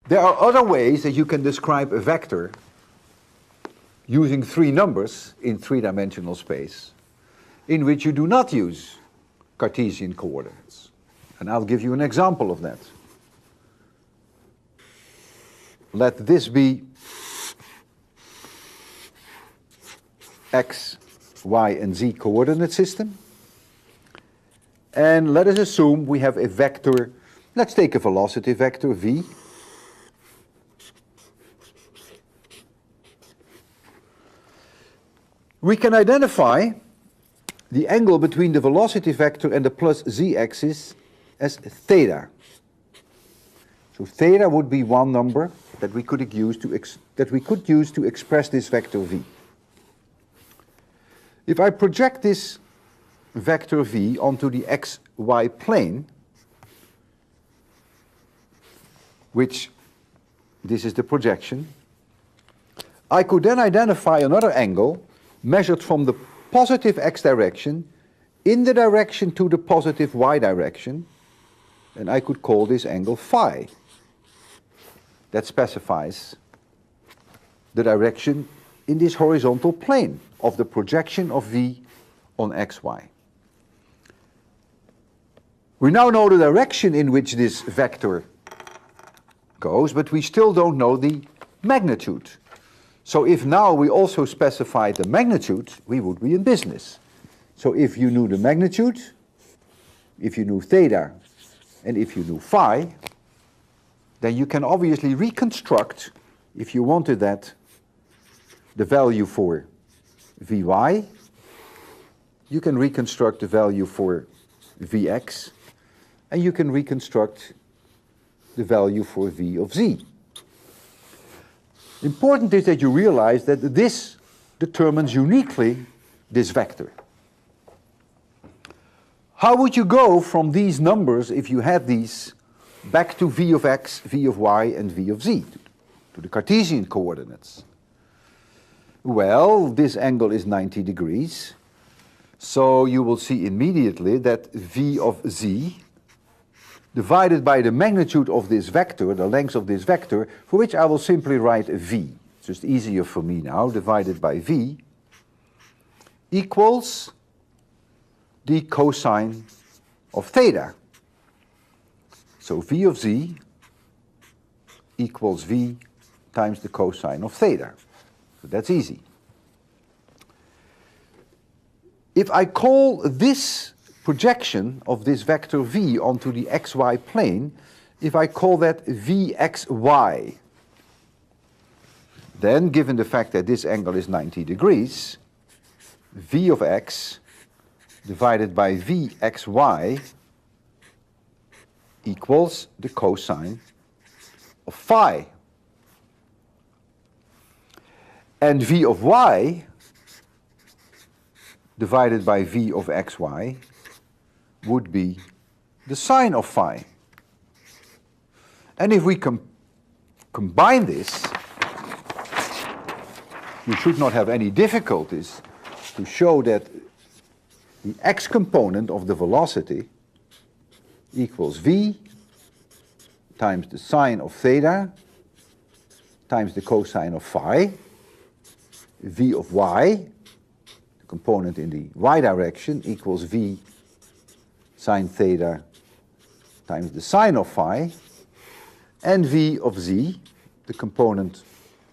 There are other ways that you can describe a vector using three numbers in three-dimensional space in which you do not use Cartesian coordinates. And I'll give you an example of that. Let this be x, y, and z coordinate system. And let us assume we have a vector, let's take a velocity vector v. We can identify the angle between the velocity vector and the plus z-axis as theta. So theta would be one number that we could use to express this vector v. If I project this vector v onto the xy plane, which this is the projection, I could then identify another angle measured from the positive x direction in the direction to the positive y direction, and I could call this angle phi. That specifies the direction in this horizontal plane of the projection of v on xy. We now know the direction in which this vector goes, but we still don't know the magnitude. So if now we also specified the magnitude, we would be in business. So if you knew the magnitude, if you knew theta, and if you knew phi, then you can obviously reconstruct, if you wanted that, the value for Vy, you can reconstruct the value for Vx, and you can reconstruct the value for V of z. Important is that you realize that this determines uniquely this vector. How would you go from these numbers, if you had these, back to v of x, v of y, and v of z, to the Cartesian coordinates? Well, this angle is 90 degrees, so you will see immediately that v of z divided by the magnitude of this vector, the length of this vector, for which I will simply write a v. It's just easier for me now, divided by v, equals the cosine of theta. So v of z equals v times the cosine of theta. So that's easy. If I call this projection of this vector v onto the xy plane, if I call that vxy, then given the fact that this angle is 90 degrees, v of x divided by vxy equals the cosine of phi. And v of y divided by v of xy would be the sine of phi. And if we combine this, we should not have any difficulties to show that the x component of the velocity equals v times the sine of theta times the cosine of phi. V of y, the component in the y direction, equals v sine theta times the sine of phi, and v of z, the component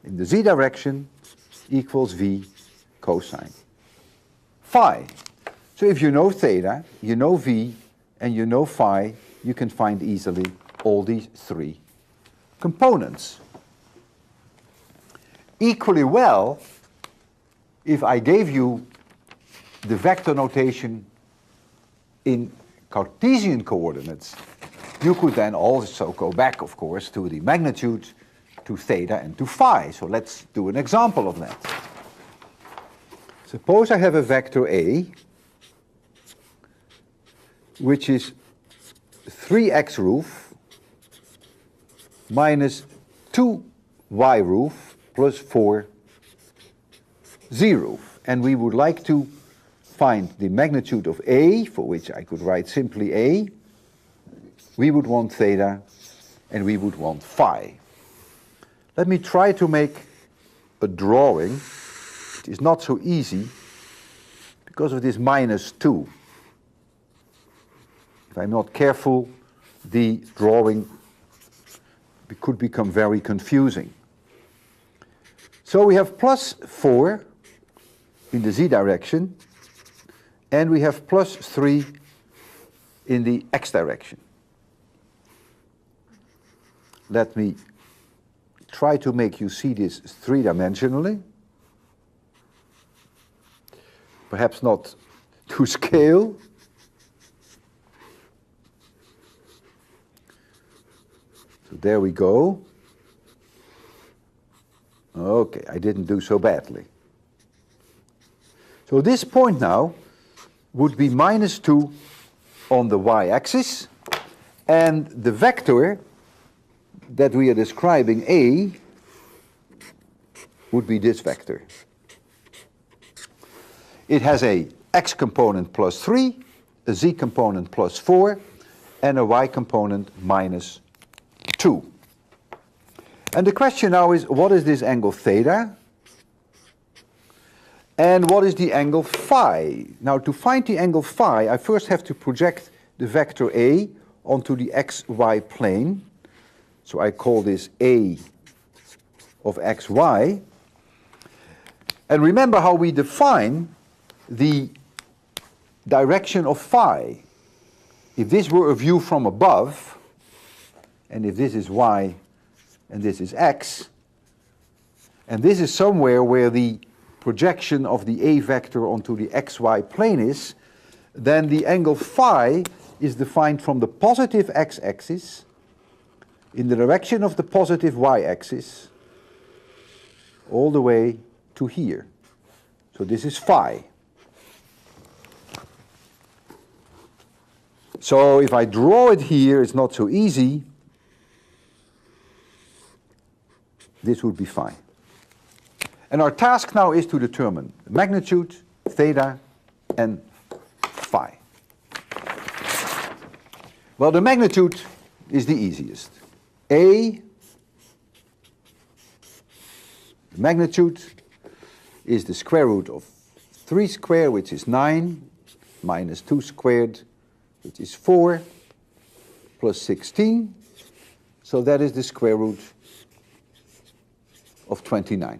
in the z direction, equals v cosine phi. So if you know theta, you know v, and you know phi, you can find easily all these three components. Equally well, if I gave you the vector notation in Cartesian coordinates, you could then also go back, of course, to the magnitude, to theta, and to phi. So let's do an example of that. Suppose I have a vector A, which is 3x roof minus 2y roof plus 4z roof. And we would like to find the magnitude of A, for which I could write simply A. We would want theta, and we would want phi. Let me try to make a drawing. It is not so easy because of this -2. If I'm not careful, the drawing could become very confusing. So we have +4 in the z direction, and we have +3 in the x direction. Let me try to make you see this three-dimensionally. Perhaps not to scale. So there we go. Okay, I didn't do so badly. So this point now would be -2 on the y-axis, and the vector that we are describing, A, would be this vector. It has a x component +3, a z component +4, and a y component -2. And the question now is, what is this angle theta? And what is the angle phi? Now, to find the angle phi, I first have to project the vector A onto the xy plane. So I call this A of xy. And remember how we define the direction of phi. If this were a view from above, and if this is y and this is x, and this is somewhere where the projection of the A vector onto the xy plane is, then the angle phi is defined from the positive x-axis in the direction of the positive y-axis all the way to here. So this is phi. So if I draw it here, it's not so easy. This would be phi. And our task now is to determine magnitude, theta, and phi. Well, the magnitude is the easiest. A, the magnitude is the square root of 3 squared, which is 9, minus 2 squared, which is 4, plus 16. So that is the square root of 29.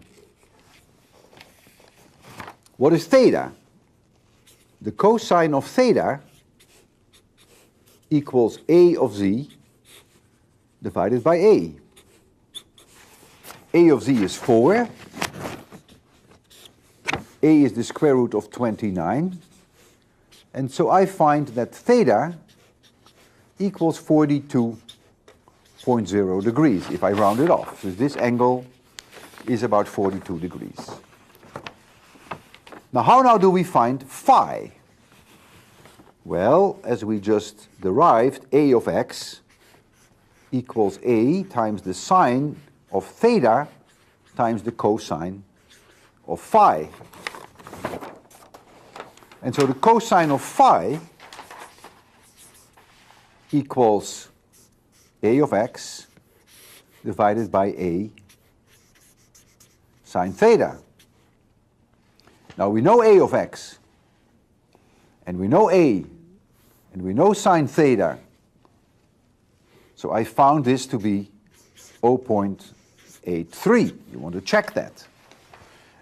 What is theta? The cosine of theta equals A of z divided by A. A of z is 4. A is the square root of 29. And so I find that theta equals 42.0 degrees if I round it off. So this angle is about 42 degrees. Now, how now do we find phi? Well, as we just derived, A of x equals A times the sine of theta times the cosine of phi. And so the cosine of phi equals A of x divided by A sine theta. Now we know A of x, and we know A, and we know sine theta. So I found this to be 0.83. You want to check that.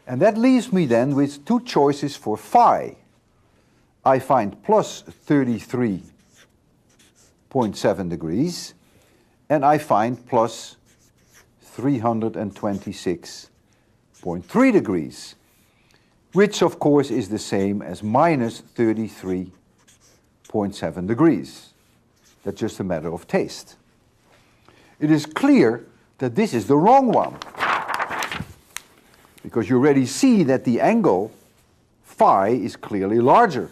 And that leaves me then with two choices for phi. I find plus 33.7 degrees, and I find plus 326.3 degrees, which of course is the same as minus 33.7 degrees. That's just a matter of taste. It is clear that this is the wrong one, because you already see that the angle phi is clearly larger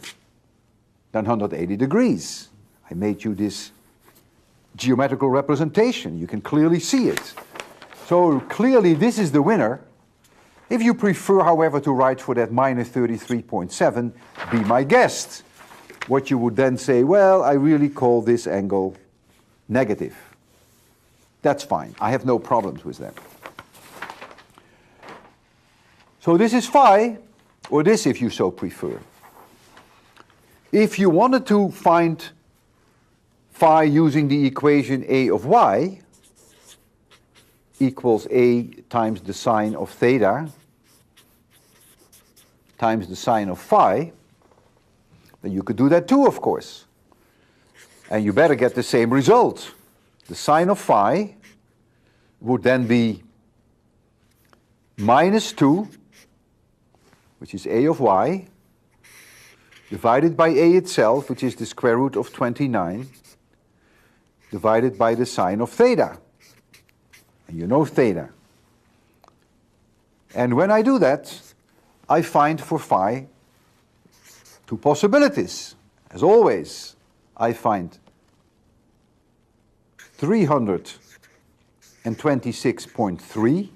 than 180 degrees. I made you this geometrical representation. You can clearly see it. So clearly this is the winner. If you prefer, however, to write for that minus 33.7, be my guest. What you would then say, well, I really call this angle negative. That's fine. I have no problems with that. So this is phi, or this if you so prefer. If you wanted to find phi using the equation a of y equals a times the sine of theta times the sine of phi, then you could do that too, of course. And you better get the same result. The sine of phi would then be minus 2, which is a of y, divided by a itself, which is the square root of 29, divided by the sine of theta. And you know theta. And when I do that, I find for phi two possibilities. As always, I find 326.3,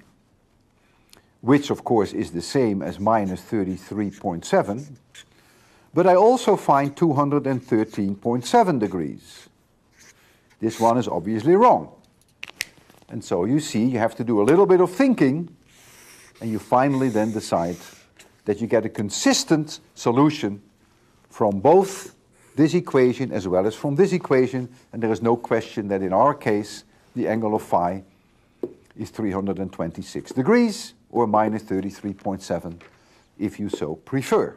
which of course is the same as minus 33.7, but I also find 213.7 degrees. This one is obviously wrong. And so you see, you have to do a little bit of thinking, and you finally then decide that you get a consistent solution from both this equation as well as from this equation, and there is no question that in our case, the angle of phi is 326 degrees, or minus 33.7, if you so prefer.